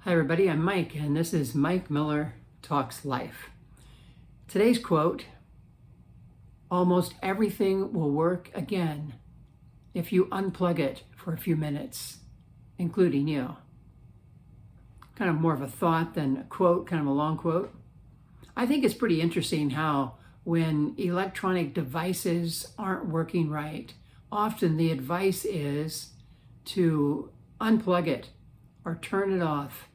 Hi everybody, I'm Mike and this is Mike Miller Talks Life. Today's quote, almost everything will work again if you unplug it for a few minutes, including you. Kind of more of a thought than a quote, kind of a long quote. I think it's pretty interesting how when electronic devices aren't working right, often the advice is to unplug it or turn it off.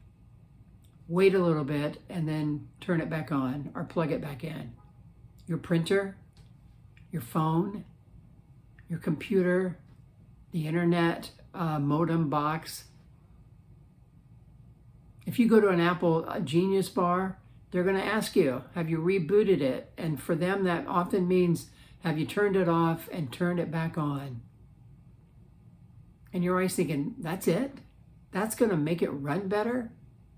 Wait a little bit and then turn it back on or plug it back in. Your printer, your phone, your computer, the internet, modem box. If you go to an Apple Genius bar, they're going to ask you, have you rebooted it? And for them, that often means, have you turned it off and turned it back on? And you're always thinking, that's it? That's going to make it run better?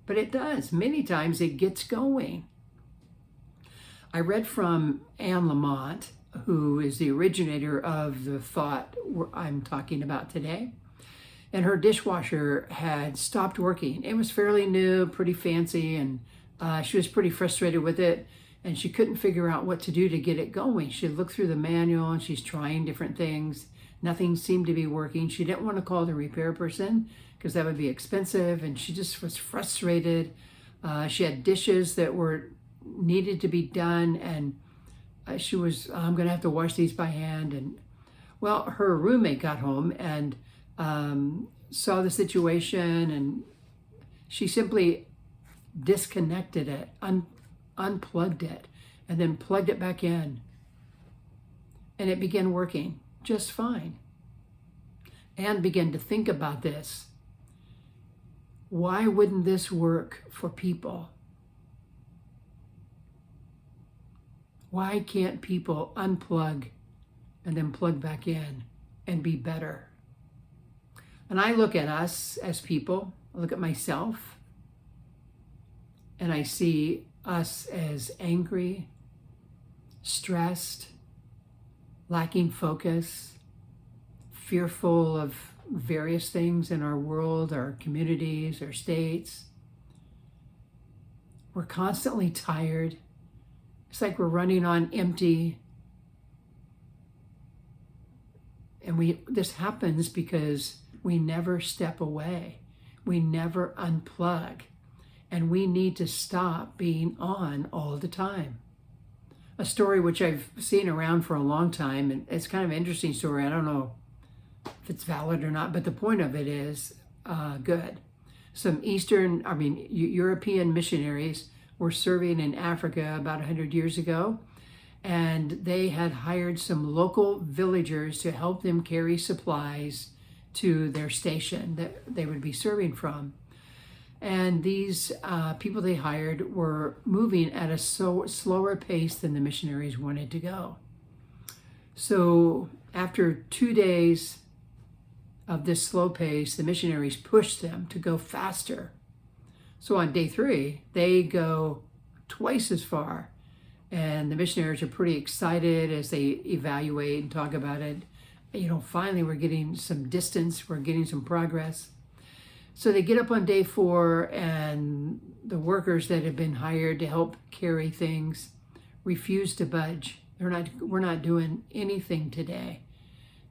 But it does. Many times it gets going. I read from Anne Lamott, who is the originator of the thought I'm talking about today. And her dishwasher had stopped working. It was fairly new, pretty fancy, and she was pretty frustrated with it. And she couldn't figure out what to do to get it going. She looked through the manual and she's trying different things. Nothing seemed to be working. She didn't want to call the repair person because that would be expensive, and she just was frustrated. She had dishes that were needed to be done, and she was, I'm going to have to wash these by hand. And well, her roommate got home and saw the situation, and she simply disconnected it, unplugged it, and then plugged it back in, and it began working just fine. Anne began to think about this. Why wouldn't this work for people? Why can't people unplug and then plug back in and be better? And I look at us as people, I look at myself, and I see us as angry, stressed, lacking focus, fearful of various things in our world, our communities, our states. We're constantly tired. It's like we're running on empty. And this happens because we never step away. We never unplug. And we need to stop being on all the time. A story which I've seen around for a long time, and it's kind of an interesting story. I don't know if it's valid or not, but the point of it is good. Some European missionaries were serving in Africa about 100 years ago, and they had hired some local villagers to help them carry supplies to their station that they would be serving from. And these people they hired were moving at a slower pace than the missionaries wanted to go. So after 2 days of this slow pace, the missionaries pushed them to go faster. So on day 3, they go twice as far. And the missionaries are pretty excited as they evaluate and talk about it. Finally we're getting some distance, we're getting some progress. So they get up on day 4, and the workers that have been hired to help carry things refuse to budge. We're not doing anything today.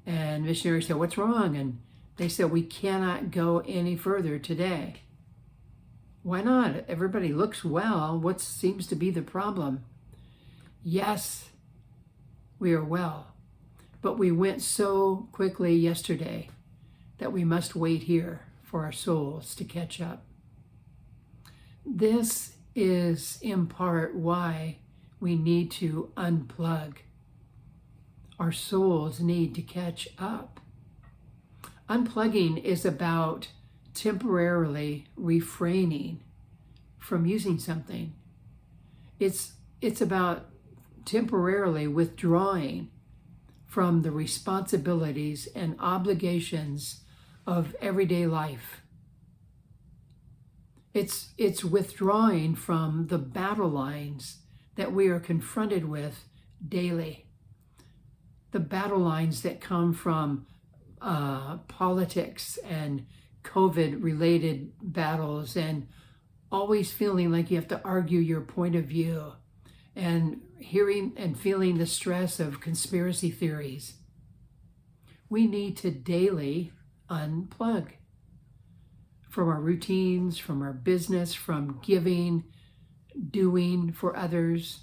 And missionaries said, what's wrong? And they said, we cannot go any further today. Why not? Everybody looks well. What seems to be the problem? Yes, we are well, but we went so quickly yesterday that we must wait here for our souls to catch up. This is in part why we need to unplug. Our souls need to catch up. Unplugging is about temporarily refraining from using something. It's about temporarily withdrawing from the responsibilities and obligations of everyday life. It's withdrawing from the battle lines that we are confronted with daily. The battle lines that come from politics and COVID-related battles and always feeling like you have to argue your point of view, and hearing and feeling the stress of conspiracy theories. We need to daily unplug from our routines, from our business, from giving, doing for others,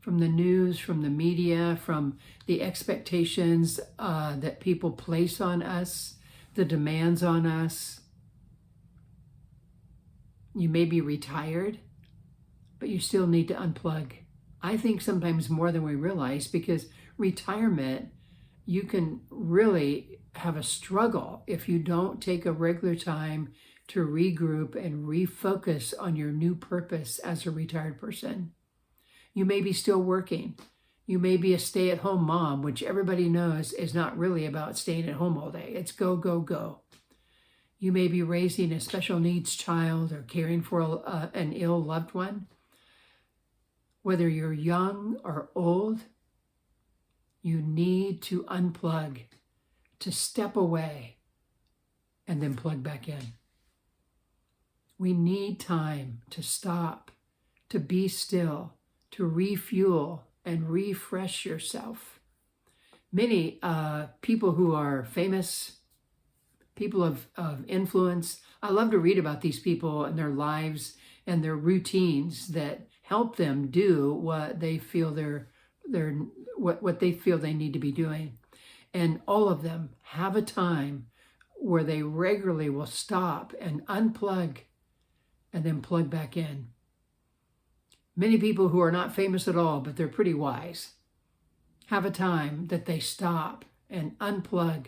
from the news, from the media, from the expectations that people place on us, the demands on us. You may be retired, but you still need to unplug. I think sometimes more than we realize, because retirement, you can really have a struggle if you don't take a regular time to regroup and refocus on your new purpose as a retired person. You may be still working. You may be a stay-at-home mom, which everybody knows is not really about staying at home all day. It's go, go, go. You may be raising a special needs child or caring for an ill loved one. Whether you're young or old, you need to unplug, to step away, and then plug back in. We need time to stop, to be still, to refuel and refresh yourself. Many people who are famous, people of influence, I love to read about these people and their lives and their routines that help them do what they feel what they feel they need to be doing. And all of them have a time where they regularly will stop and unplug and then plug back in. Many people who are not famous at all, but they're pretty wise, have a time that they stop and unplug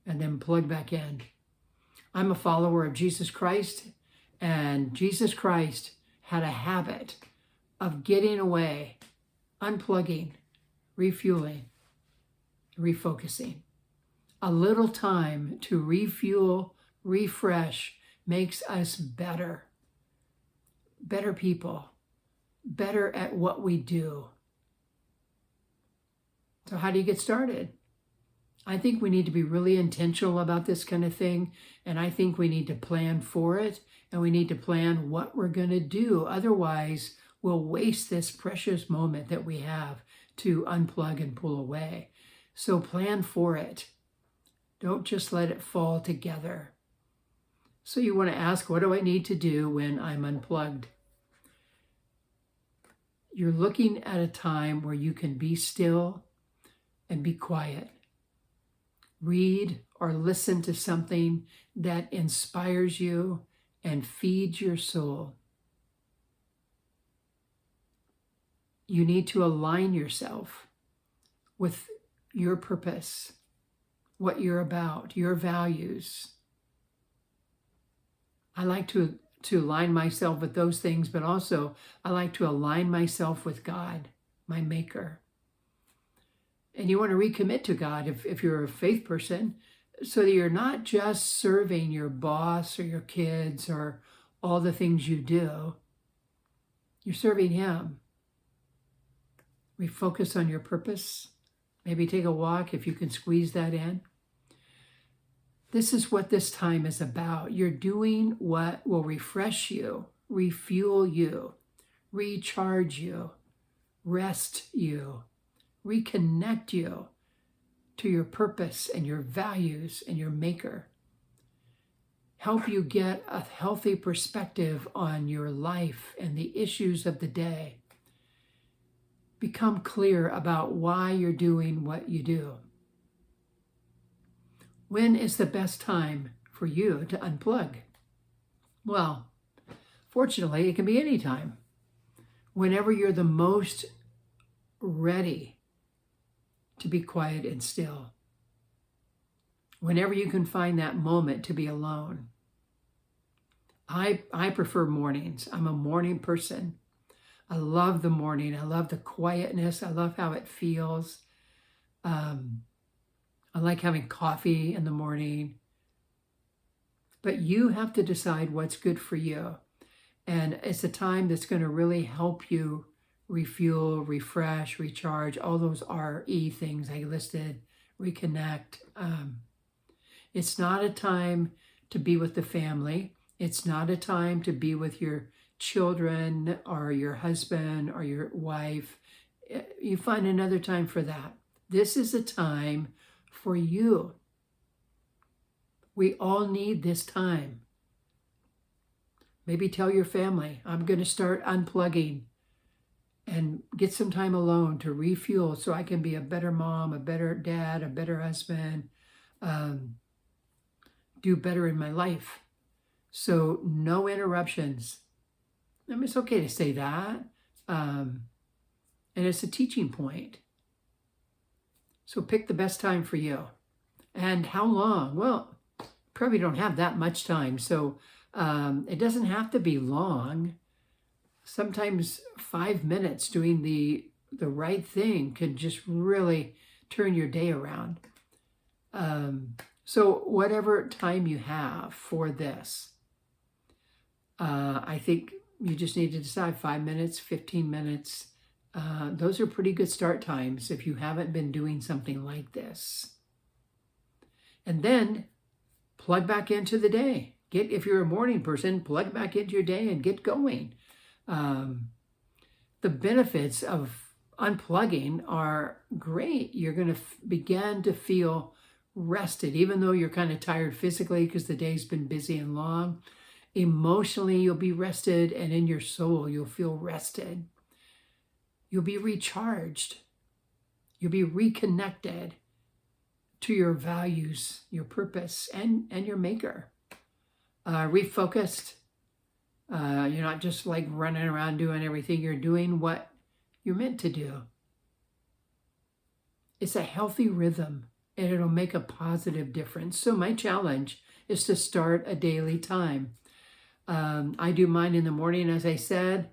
and then plug back in. I'm a follower of Jesus Christ, and Jesus Christ had a habit of getting away, unplugging, refueling, refocusing. A little time to refuel, refresh, makes us better people, better at what we do. So how do you get started? I think we need to be really intentional about this kind of thing, and I think we need to plan for it, and we need to plan what we're going to do. Otherwise, we'll waste this precious moment that we have to unplug and pull away. So plan for it. Don't just let it fall together. So you want to ask, what do I need to do when I'm unplugged? You're looking at a time where you can be still and be quiet. Read or listen to something that inspires you and feeds your soul. You need to align yourself with your purpose, what you're about, your values. I like to align myself with those things, but also I like to align myself with God, my maker. And you want to recommit to God if you're a faith person, so that you're not just serving your boss or your kids or all the things you do. You're serving Him. Refocus on your purpose. Maybe take a walk if you can squeeze that in. This is what this time is about. You're doing what will refresh you, refuel you, recharge you, rest you, reconnect you to your purpose and your values and your maker. Help you get a healthy perspective on your life and the issues of the day. Become clear about why you're doing what you do. When is the best time for you to unplug? Well, fortunately, it can be any time. Whenever you're the most ready to be quiet and still. Whenever you can find that moment to be alone. I prefer mornings. I'm a morning person. I love the morning. I love the quietness. I love how it feels. I like having coffee in the morning. But you have to decide what's good for you. And it's a time that's going to really help you refuel, refresh, recharge, all those RE things I listed, reconnect. It's not a time to be with the family. It's not a time to be with your children or your husband or your wife, you find another time for that. This is a time for you. We all need this time. Maybe tell your family, I'm going to start unplugging and get some time alone to refuel so I can be a better mom, a better dad, a better husband, do better in my life. So no interruptions. I mean, it's okay to say that. And it's a teaching point. So pick the best time for you. And how long? Well, probably don't have that much time. So it doesn't have to be long. Sometimes 5 minutes doing the right thing can just really turn your day around. So whatever time you have for this, I think you just need to decide 5 minutes, 15 minutes. Those are pretty good start times if you haven't been doing something like this. And then plug back into the day. If you're a morning person, plug back into your day and get going. The benefits of unplugging are great. You're going to begin to feel rested, even though you're kind of tired physically because the day's been busy and long. Emotionally, you'll be rested, and in your soul, you'll feel rested. You'll be recharged. You'll be reconnected to your values, your purpose, and your maker. Refocused. You're not just like running around doing everything. You're doing what you're meant to do. It's a healthy rhythm, and it'll make a positive difference. So my challenge is to start a daily time. I do mine in the morning, as I said.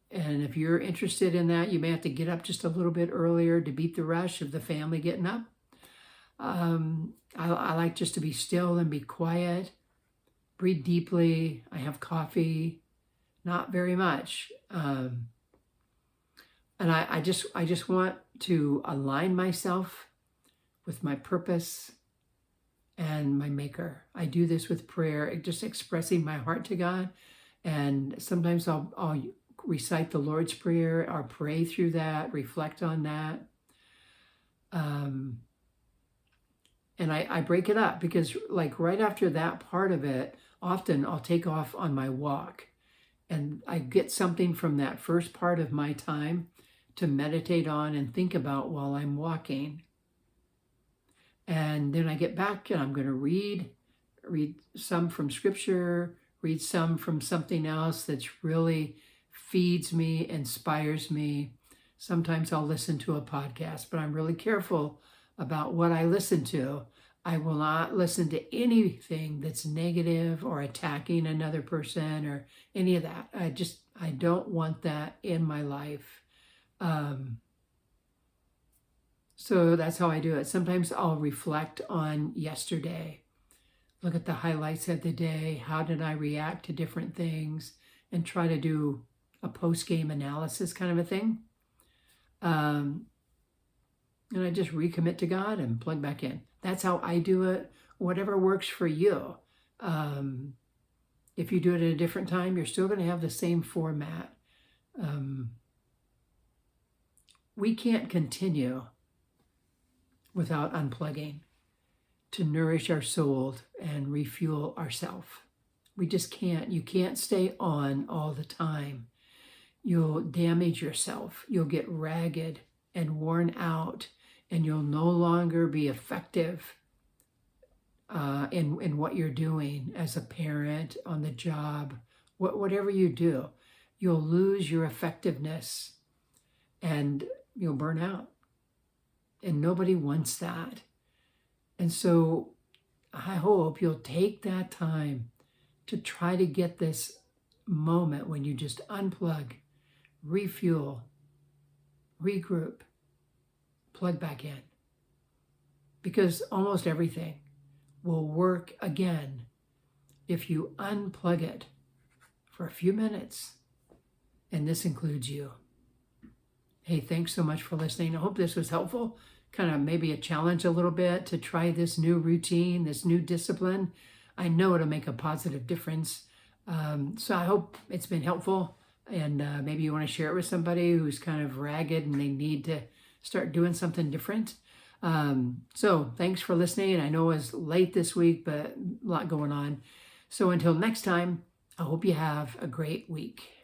And if you're interested in that, you may have to get up just a little bit earlier to beat the rush of the family getting up. I like just to be still and be quiet, breathe deeply. I have coffee, not very much. And I just want to align myself with my purpose and my maker. I do this with prayer, just expressing my heart to God. And sometimes I'll recite the Lord's Prayer or pray through that, reflect on that. And I break it up because like right after that part of it, often I'll take off on my walk and I get something from that first part of my time to meditate on and think about while I'm walking. And then I get back and I'm going to read some from scripture, read some from something else that's really feeds me, inspires me. Sometimes I'll listen to a podcast, but I'm really careful about what I listen to. I will not listen to anything that's negative or attacking another person or any of that. I don't want that in my life. So that's how I do it. Sometimes I'll reflect on yesterday, look at the highlights of the day. How did I react to different things? And try to do a post-game analysis kind of a thing. And I just recommit to God and plug back in. That's how I do it. Whatever works for you. If you do it at a different time, you're still going to have the same format. We can't continue without unplugging to nourish our soul and refuel ourselves. We just can't. You can't stay on all the time. You'll damage yourself. You'll get ragged and worn out, and you'll no longer be effective in what you're doing as a parent, on the job, whatever you do. You'll lose your effectiveness and you'll burn out. And nobody wants that. And so I hope you'll take that time to try to get this moment when you just unplug, refuel, regroup, plug back in. Because almost everything will work again if you unplug it for a few minutes. And this includes you. Hey, thanks so much for listening. I hope this was helpful. Kind of maybe a challenge a little bit to try this new routine, this new discipline. I know it'll make a positive difference. So I hope it's been helpful, and maybe you want to share it with somebody who's kind of ragged and they need to start doing something different. So thanks for listening. And I know it's late this week, but a lot going on. So until next time, I hope you have a great week.